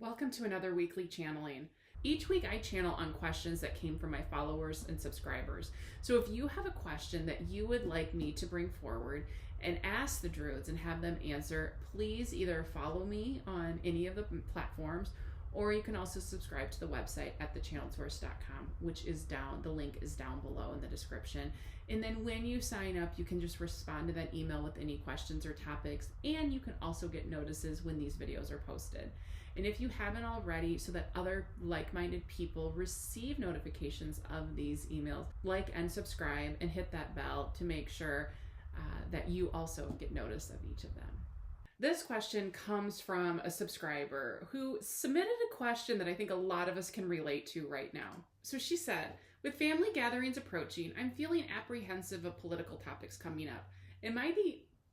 Welcome to another weekly channeling. Each week I channel on questions that came from my followers and subscribers. So if you have a question that you would like me to bring forward and ask the Druids and have them answer, please either follow me on any of the platforms, or you can also subscribe to the website at thechannelsource.com, which is down, the link is down below in the description. And then when you sign up, you can just respond to that email with any questions or topics, and you can also get notices when these videos are posted. And if you haven't already, so that other like-minded people receive notifications of these emails, like and subscribe and hit that bell to make sure that you also get notice of each of them. This question comes from a subscriber who submitted a question that I think a lot of us can relate to right now. So she said, with family gatherings approaching, I'm feeling apprehensive of political topics coming up.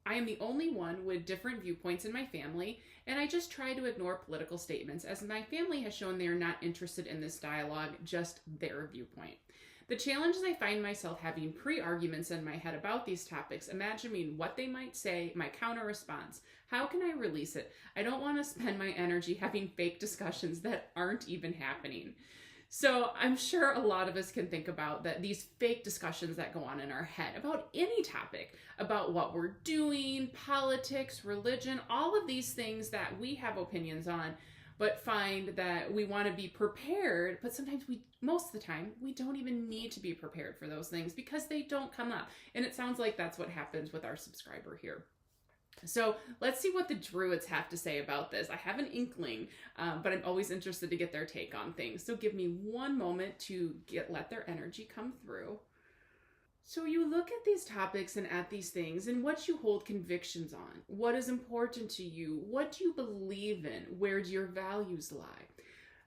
I am the only one with different viewpoints in my family, and I just try to ignore political statements as my family has shown they are not interested in this dialogue, just their viewpoint. The challenge is I find myself having pre-arguments in my head about these topics, imagining what they might say, my counter response. How can I release it? I don't want to spend my energy having fake discussions that aren't even happening. So I'm sure a lot of us can think about that these fake discussions that go on in our head about any topic, about what we're doing, politics, religion, all of these things that we have opinions on, but find that we want to be prepared, but sometimes most of the time, we don't even need to be prepared for those things because they don't come up. And it sounds like that's what happens with our subscriber here. So let's see what the Druids have to say about this. I have an inkling, but I'm always interested to get their take on things. So give me one moment to let their energy come through. So you look at these topics and at these things and what you hold convictions on. What is important to you? What do you believe in? Where do your values lie?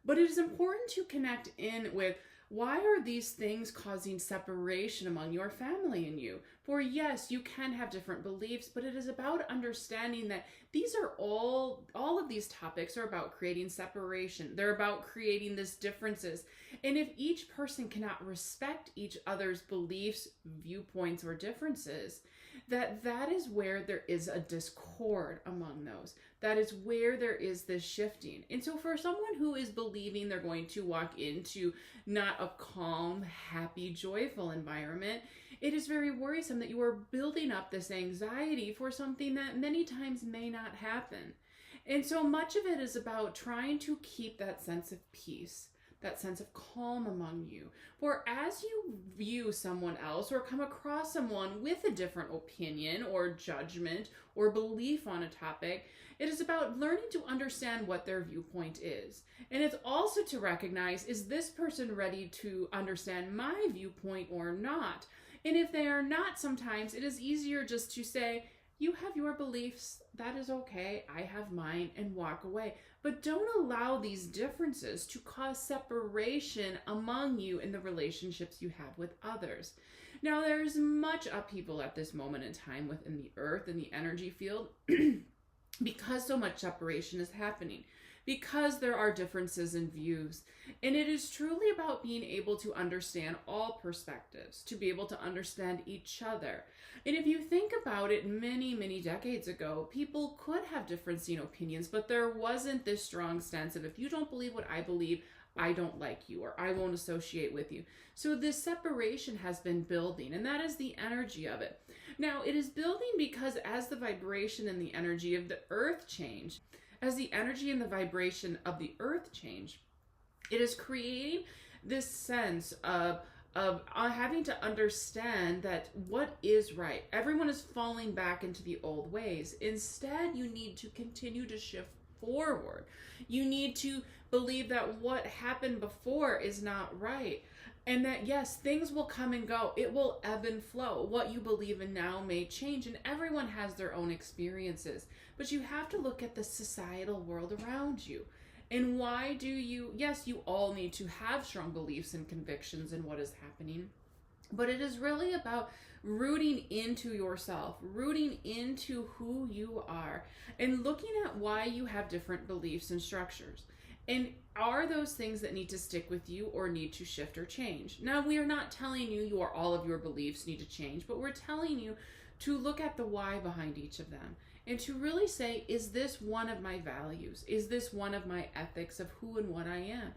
But it is important to connect in with, why are these things causing separation among your family and you? For yes, you can have different beliefs, but it is about understanding that these are all of these topics are about creating separation. They're about creating these differences. And if each person cannot respect each other's beliefs, viewpoints, or differences, that is where there is a discord among those. That is where there is this shifting. And so for someone who is believing they're going to walk into not a calm, happy, joyful environment, it is very worrisome that you are building up this anxiety for something that many times may not happen. And so much of it is about trying to keep that sense of peace, that sense of calm among you. For as you view someone else or come across someone with a different opinion or judgment or belief on a topic, it is about learning to understand what their viewpoint is. And it's also to recognize, is this person ready to understand my viewpoint or not? And if they are not, sometimes it is easier just to say, you have your beliefs, that is okay, I have mine, and walk away. But don't allow these differences to cause separation among you in the relationships you have with others. Now, there's much upheaval at this moment in time within the earth and the energy field because so much separation is happening, because there are differences in views. And it is truly about being able to understand all perspectives, to be able to understand each other. And if you think about it, many, many decades ago, people could have differing opinions, but there wasn't this strong sense of, if you don't believe what I believe, I don't like you, or I won't associate with you. So this separation has been building, and that is the energy of it. Now, it is building because as the vibration and the energy of the earth change, as the energy and the vibration of the earth change, it is creating this sense of having to understand that what is right. Everyone is falling back into the old ways. Instead, you need to continue to shift forward. You need to believe that what happened before is not right. And that, yes, things will come and go. It will ebb and flow. What you believe in now may change, and everyone has their own experiences. But you have to look at the societal world around you. And why do you, yes, you all need to have strong beliefs and convictions in what is happening, but it is really about rooting into yourself, rooting into who you are, and looking at why you have different beliefs and structures. And are those things that need to stick with you or need to shift or change? Now, we are not telling you all of your beliefs need to change, but we're telling you to look at the why behind each of them and to really say, is this one of my values? Is this one of my ethics of who and what I am?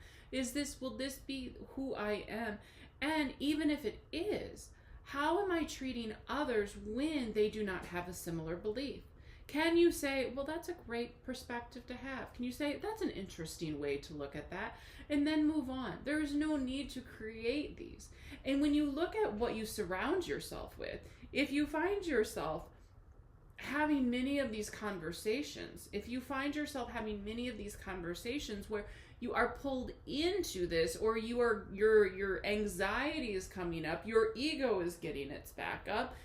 Will this be who I am? And even if it is, how am I treating others when they do not have a similar belief? Can you say, well, that's a great perspective to have? Can you say, that's an interesting way to look at that? And then move on. There is no need to create these. And when you look at what you surround yourself with, if you find yourself having many of these conversations, where you are pulled into this, or your anxiety is coming up, your ego is getting its back up,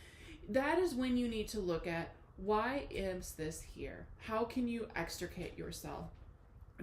that is when you need to look at, why is this here? How can you extricate yourself?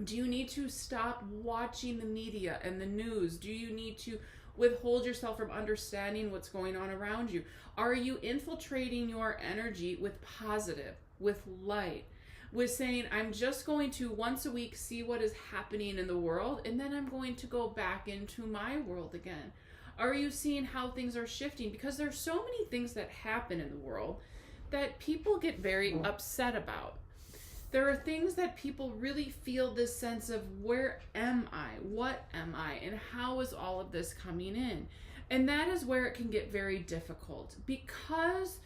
Do you need to stop watching the media and the news? Do you need to withhold yourself from understanding what's going on around you? Are you infiltrating your energy with positive, with light, with saying, I'm just going to once a week see what is happening in the world, and then I'm going to go back into my world again? Are you seeing how things are shifting? Because there's so many things that happen in the world that people get very upset about. There are things that people really feel this sense of, where am I? What am I? And how is all of this coming in? And that is where it can get very difficult, because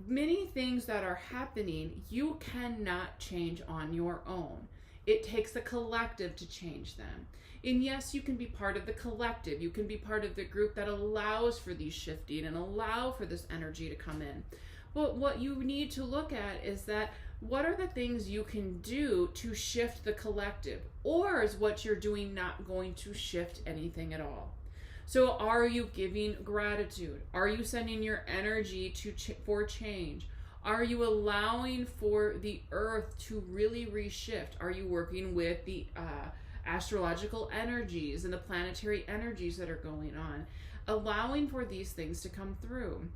many things that are happening, you cannot change on your own. It takes a collective to change them. And yes, you can be part of the collective. You can be part of the group that allows for these shifting and allow for this energy to come in. But what you need to look at is that, what are the things you can do to shift the collective? Or is what you're doing not going to shift anything at all? So are you giving gratitude? Are you sending your energy for change? Are you allowing for the earth to really reshift? Are you working with the astrological energies and the planetary energies that are going on? Allowing for these things to come through.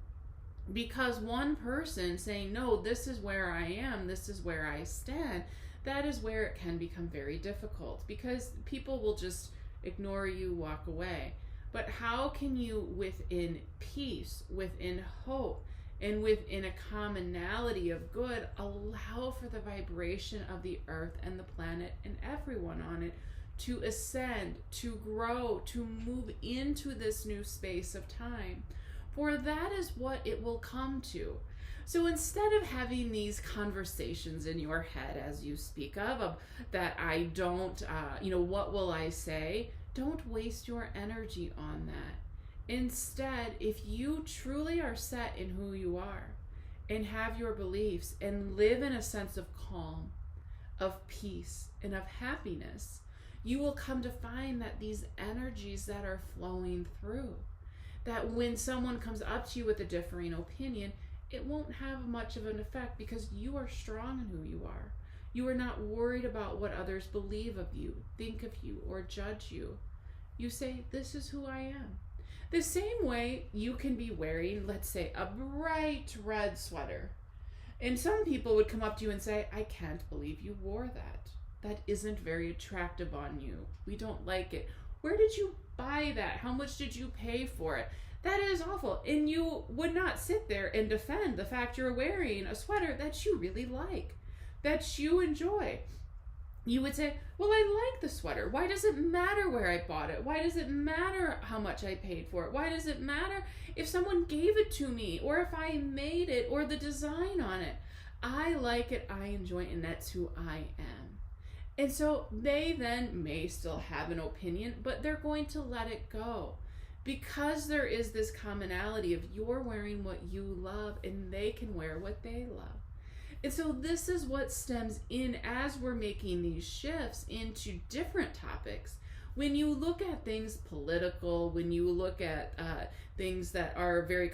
Because one person saying, no, this is where I am, this is where I stand, that is where it can become very difficult, because people will just ignore you, walk away. But how can you, within peace, within hope, and within a commonality of good, allow for the vibration of the earth and the planet and everyone on it to ascend, to grow, to move into this new space of time? For that is what it will come to. So instead of having these conversations in your head as you speak of that I don't, what will I say? Don't waste your energy on that. Instead, if you truly are set in who you are and have your beliefs and live in a sense of calm, of peace, and of happiness, you will come to find that these energies that are flowing through, that when someone comes up to you with a differing opinion, it won't have much of an effect, because you are strong in who you are. You are not worried about what others believe of you, think of you, or judge you. You say, this is who I am. The same way you can be wearing, let's say, a bright red sweater. And some people would come up to you and say, I can't believe you wore that. That isn't very attractive on you. We don't like it. Where did you buy that? How much did you pay for it? That is awful. And you would not sit there and defend the fact you're wearing a sweater that you really like, that you enjoy. You would say, well, I like the sweater. Why does it matter where I bought it? Why does it matter how much I paid for it? Why does it matter if someone gave it to me, or if I made it, or the design on it? I like it, I enjoy it, and that's who I am. And so they then may still have an opinion, but they're going to let it go, because there is this commonality of you're wearing what you love and they can wear what they love. And so this is what stems in as we're making these shifts into different topics. When you look at things political, when you look at things that are very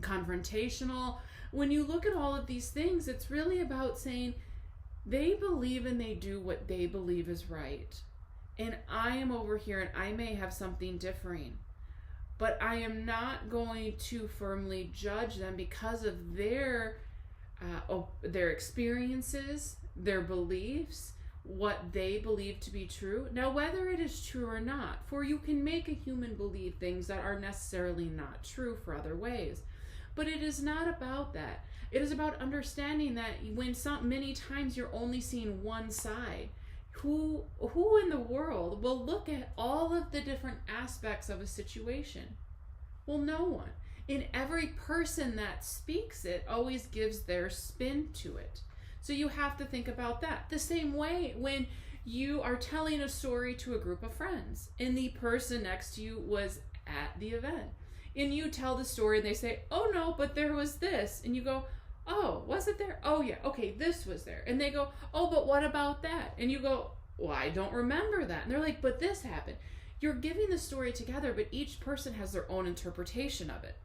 confrontational, when you look at all of these things, it's really about saying, they believe and they do what they believe is right. And I am over here and I may have something differing. But I am not going to firmly judge them because of their experiences, their beliefs, what they believe to be true. Now, whether it is true or not, for you can make a human believe things that are necessarily not true for other ways. But it is not about that. It is about understanding that many times you're only seeing one side. Who in the world will look at all of the different aspects of a situation? Well, no one. And every person that speaks it always gives their spin to it. So you have to think about that. The same way when you are telling a story to a group of friends and the person next to you was at the event, and you tell the story and they say, oh no, but there was this, and you go, oh, was it there? Oh yeah, okay, this was there. And they go, oh, but what about that? And you go, well, I don't remember that. And they're like, but this happened. You're giving the story together, but each person has their own interpretation of it.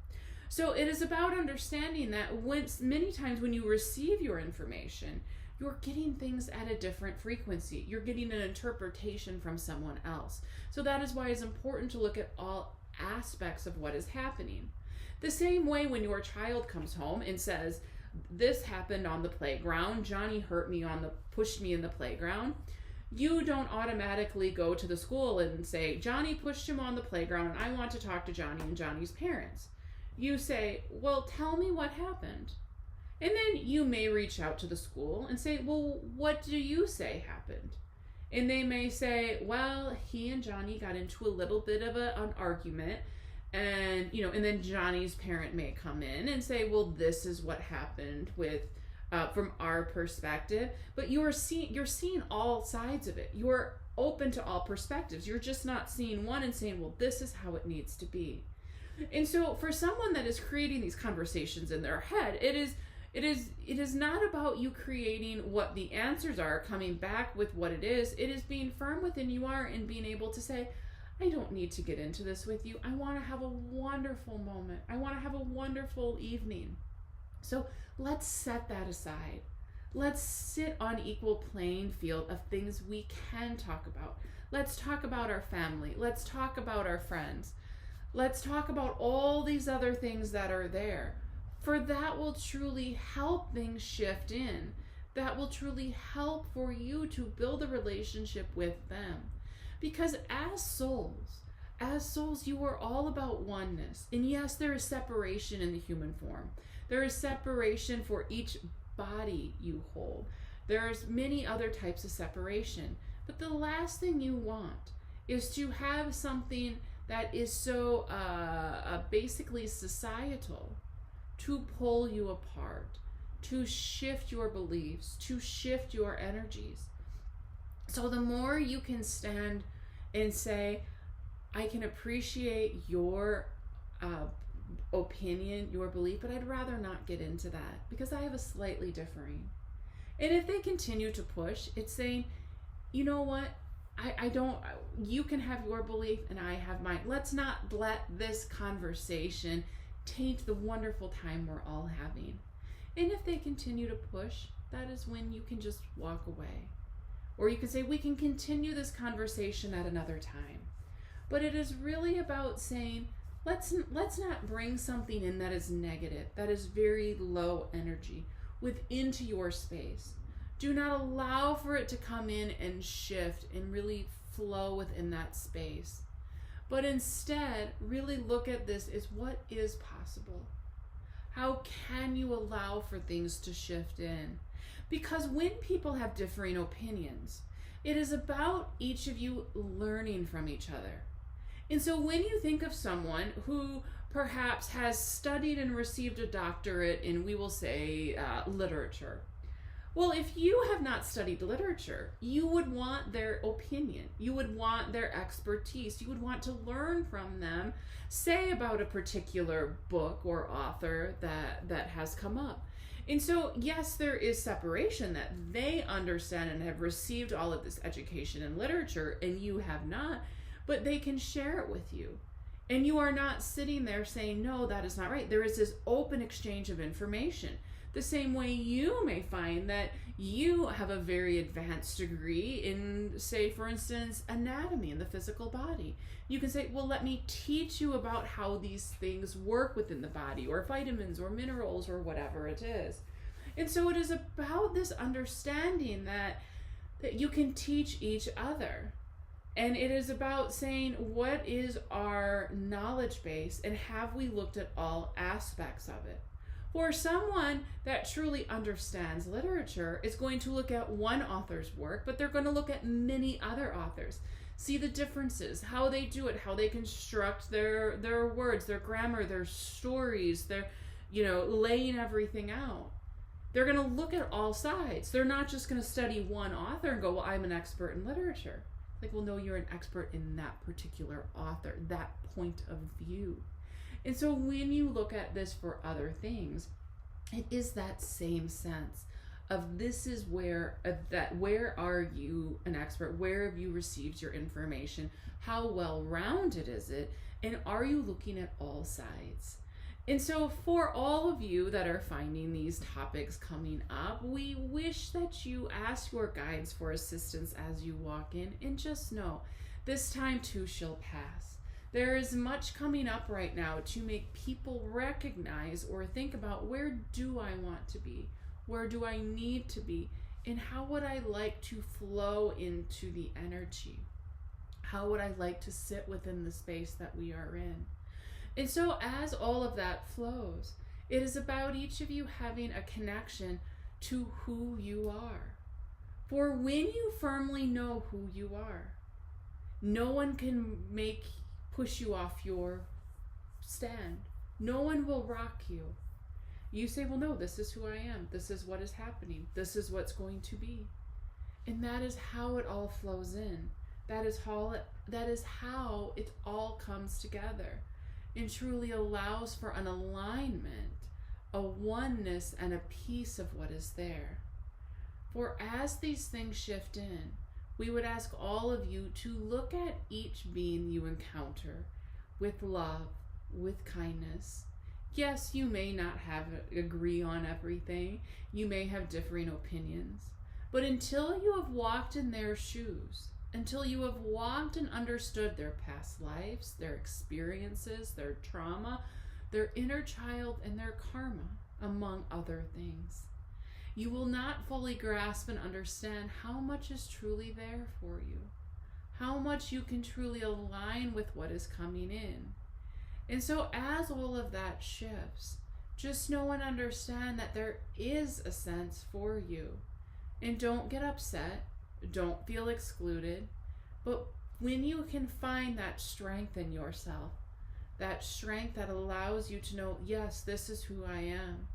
So it is about understanding that many times when you receive your information, you're getting things at a different frequency. You're getting an interpretation from someone else. So that is why it's important to look at all aspects of what is happening. The same way when your child comes home and says, this happened on the playground, Johnny pushed me in the playground. You don't automatically go to the school and say, Johnny pushed him on the playground and I want to talk to Johnny and Johnny's parents. You say, well, tell me what happened. And then you may reach out to the school and say, well, what do you say happened? And they may say, well, he and Johnny got into a little bit of an argument. And, and then Johnny's parent may come in and say, well, this is what happened from our perspective. But you're seeing all sides of it. You're open to all perspectives. You're just not seeing one and saying, well, this is how it needs to be. And so for someone that is creating these conversations in their head, it is not about you creating what the answers are, coming back with what it is. It is being firm within you are and being able to say, I don't need to get into this with you. I want to have a wonderful moment. I want to have a wonderful evening. So let's set that aside. Let's sit on equal playing field of things we can talk about. Let's talk about our family. Let's talk about our friends. Let's talk about all these other things that are there. For that will truly help things shift in. That will truly help for you to build a relationship with them. Because as souls, you are all about oneness. And yes, there is separation in the human form. There is separation for each body you hold. There's many other types of separation. But the last thing you want is to have something that is so basically societal to pull you apart, to shift your beliefs, to shift your energies. So the more you can stand and say, I can appreciate your opinion, your belief, but I'd rather not get into that because I have a slightly differing. And if they continue to push, it's saying, you know what? You can have your belief and I have mine. Let's not let this conversation taint the wonderful time we're all having. And if they continue to push, that is when you can just walk away. Or you can say, we can continue this conversation at another time. But it is really about saying, let's not bring something in that is negative, that is very low energy, into your space. Do not allow for it to come in and shift and really flow within that space. But instead, really look at this as what is possible. How can you allow for things to shift in? Because when people have differing opinions, it is about each of you learning from each other. And so when you think of someone who perhaps has studied and received a doctorate in, we will say, literature. Well, if you have not studied literature, you would want their opinion. You would want their expertise. You would want to learn from them, say about a particular book or author that has come up. And so, yes, there is separation that they understand and have received all of this education in literature, and you have not, but they can share it with you. And you are not sitting there saying, no, that is not right. There is this open exchange of information. The same way you may find that you have a very advanced degree in, say, for instance, anatomy in the physical body. You can say, well, let me teach you about how these things work within the body, or vitamins or minerals or whatever it is. And so it is about this understanding that you can teach each other. And it is about saying, what is our knowledge base, and have we looked at all aspects of it? For someone that truly understands literature is going to look at one author's work, but they're going to look at many other authors, see the differences, how they do it, how they construct their words, their grammar, their stories, their, laying everything out. They're going to look at all sides. They're not just going to study one author and go, well, I'm an expert in literature. Like, well, no, you're an expert in that particular author, that point of view. And so when you look at this for other things, it is that same sense of this is where are you an expert? Where have you received your information? How well-rounded is it? And are you looking at all sides? And so for all of you that are finding these topics coming up, we wish that you ask your guides for assistance as you walk in, and just know this time too shall pass. There is much coming up right now to make people recognize or think about, where do I want to be? Where do I need to be? And how would I like to flow into the energy? How would I like to sit within the space that we are in? And so as all of that flows, it is about each of you having a connection to who you are. For when you firmly know who you are, no one can push you off your stand. No one will rock you. You say, well, no, this is who I am. This is what is happening. This is what's going to be. And that is how it all flows in. That is how it all comes together and truly allows for an alignment, a oneness, and a piece of what is there. For as these things shift in, we would ask all of you to look at each being you encounter with love, with kindness. Yes, you may not agree on everything. You may have differing opinions. But until you have walked in their shoes, until you have walked and understood their past lives, their experiences, their trauma, their inner child, and their karma, among other things, you will not fully grasp and understand how much is truly there for you, how much you can truly align with what is coming in. And so as all of that shifts, just know and understand that there is a sense for you. And don't get upset. Don't feel excluded. But when you can find that strength in yourself, that strength that allows you to know, yes, this is who I am.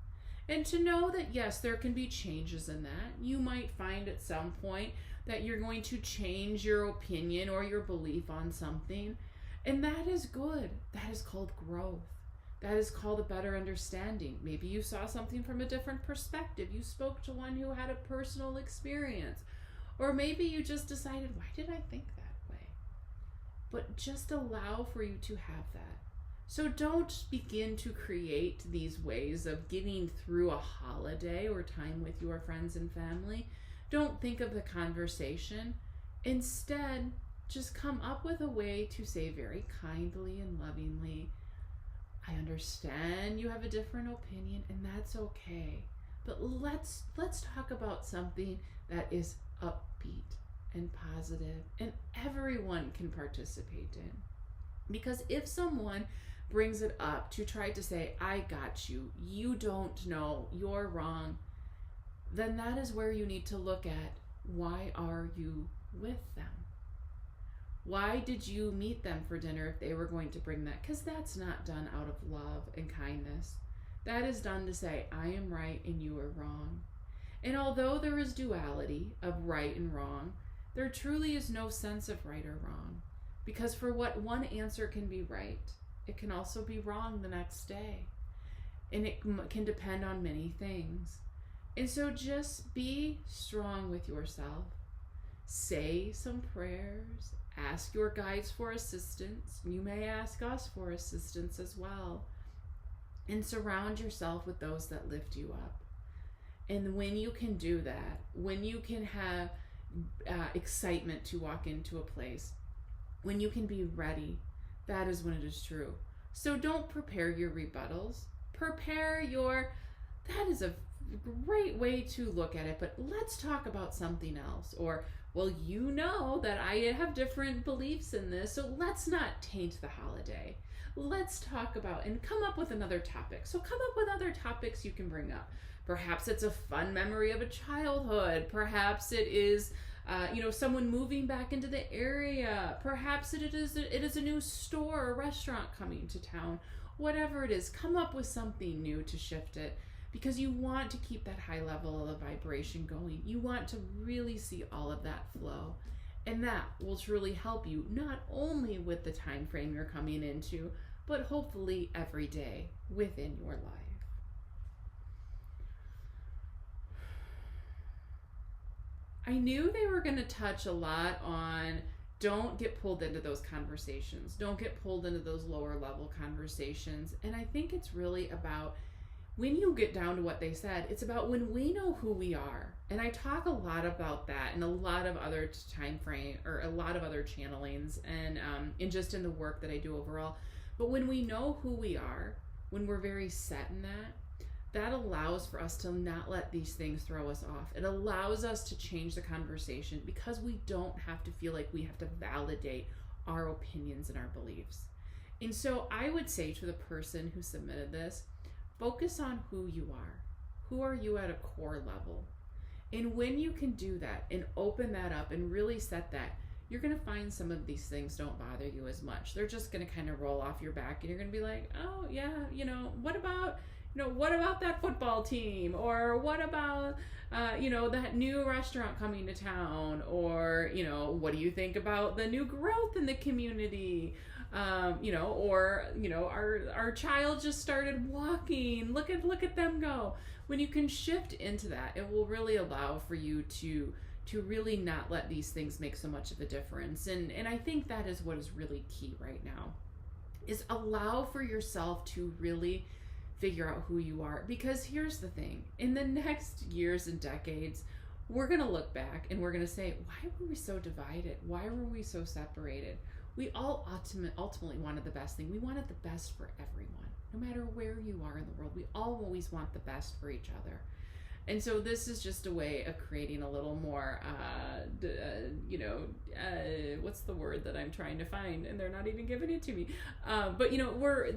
And to know that, yes, there can be changes in that. You might find at some point that you're going to change your opinion or your belief on something. And that is good. That is called growth. That is called a better understanding. Maybe you saw something from a different perspective. You spoke to one who had a personal experience. Or maybe you just decided, why did I think that way? But just allow for you to have that. So don't begin to create these ways of getting through a holiday or time with your friends and family. Don't think of the conversation. Instead, just come up with a way to say very kindly and lovingly, I understand you have a different opinion, and that's okay. But let's talk about something that is upbeat and positive and everyone can participate in. Because if someone brings it up to try to say, I got you, you don't know, you're wrong, then that is where you need to look at, why are you with them? Why did you meet them for dinner if they were going to bring that? Because that's not done out of love and kindness. That is done to say, I am right and you are wrong. And although there is duality of right and wrong, there truly is no sense of right or wrong. Because for what one answer can be right, it can also be wrong the next day. And it can depend on many things. And so just be strong with yourself. Say some prayers. Ask your guides for assistance. You may ask us for assistance as well. And surround yourself with those that lift you up. And when you can do that, when you can have excitement to walk into a place, when you can be ready, that is when it is true. So don't prepare your rebuttals. That is a great way to look at it, but let's talk about something else. Or, well, you know that I have different beliefs in this, so let's not taint the holiday. Let's talk about and come up with another topic. So come up with other topics you can bring up. Perhaps it's a fun memory of a childhood. Perhaps it is someone moving back into the area. Perhaps it is a new store or restaurant coming to town. Whatever it is, come up with something new to shift it, because you want to keep that high level of vibration going. You want to really see all of that flow. And that will truly help you, not only with the time frame you're coming into, but hopefully every day within your life. I knew they were going to touch a lot on don't get pulled into those conversations. Don't get pulled into those lower level conversations. And I think it's really about, when you get down to what they said, it's about when we know who we are. And I talk a lot about that in a lot of other time frame, or a lot of other channelings, and just in the work that I do overall. But when we know who we are, when we're very set in that allows for us to not let these things throw us off. It allows us to change the conversation, because we don't have to feel like we have to validate our opinions and our beliefs. And so I would say to the person who submitted this, focus on who you are. Who are you at a core level? And when you can do that and open that up and really set that, you're going to find some of these things don't bother you as much. They're just going to kind of roll off your back, and you're going to be like, oh yeah, what about that football team? Or what about, that new restaurant coming to town? Or, what do you think about the new growth in the community? Our child just started walking. Look at them go. When you can shift into that, it will really allow for you to really not let these things make so much of a difference. And I think that is what is really key right now, is allow for yourself to really figure out who you are. Because here's the thing, in the next years and decades, we're going to look back and we're going to say, why were we so divided? Why were we so separated? We all ultimately wanted the best thing. We wanted the best for everyone, no matter where you are in the world. We always want the best for each other. And so this is just a way of creating a little more, what's the word that I'm trying to find? And they're not even giving it to me. But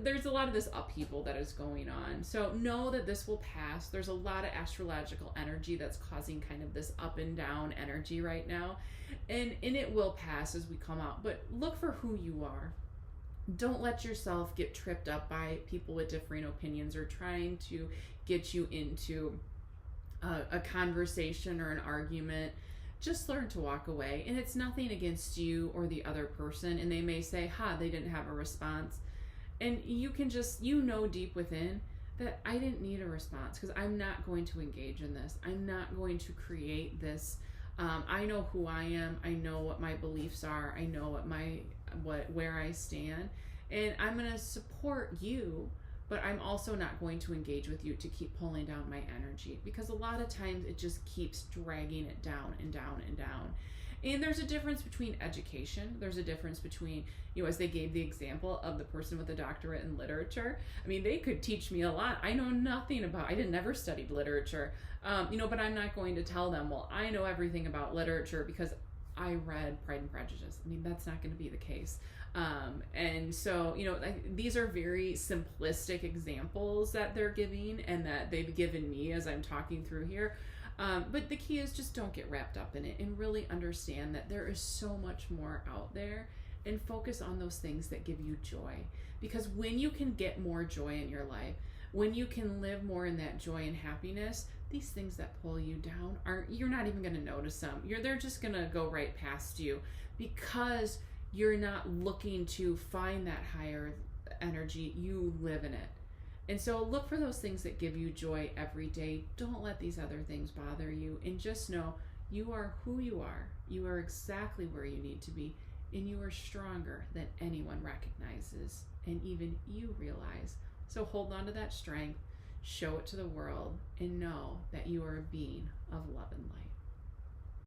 there's a lot of this upheaval that is going on. So know that this will pass. There's a lot of astrological energy that's causing kind of this up and down energy right now. And it will pass as we come out. But look for who you are. Don't let yourself get tripped up by people with differing opinions or trying to get you into a conversation or an argument. Just learn to walk away. And it's nothing against you or the other person. And they may say, they didn't have a response. And you can just, deep within that I didn't need a response, because I'm not going to engage in this. I'm not going to create this. I know who I am. I know what my beliefs are. I know where I stand. And I'm going to support you, but I'm also not going to engage with you to keep pulling down my energy, because a lot of times it just keeps dragging it down and down and down. And there's a difference between education. There's a difference between, as they gave the example of the person with a doctorate in literature. I mean, they could teach me a lot. I know nothing I never studied literature, but I'm not going to tell them, well, I know everything about literature because I read Pride and Prejudice. I mean, that's not going to be the case. And so, these are very simplistic examples that they're giving and that they've given me as I'm talking through here. But the key is just don't get wrapped up in it and really understand that there is so much more out there, and focus on those things that give you joy. Because when you can get more joy in your life, when you can live more in that joy and happiness, these things that pull you down you're not even going to notice them. They're just going to go right past you, because you're not looking to find that higher energy. You live in it. And so look for those things that give you joy every day. Don't let these other things bother you, and just know you are who you are. You are exactly where you need to be, and you are stronger than anyone recognizes, and even you realize. So hold on to that strength, show it to the world, and know that you are a being of love and light.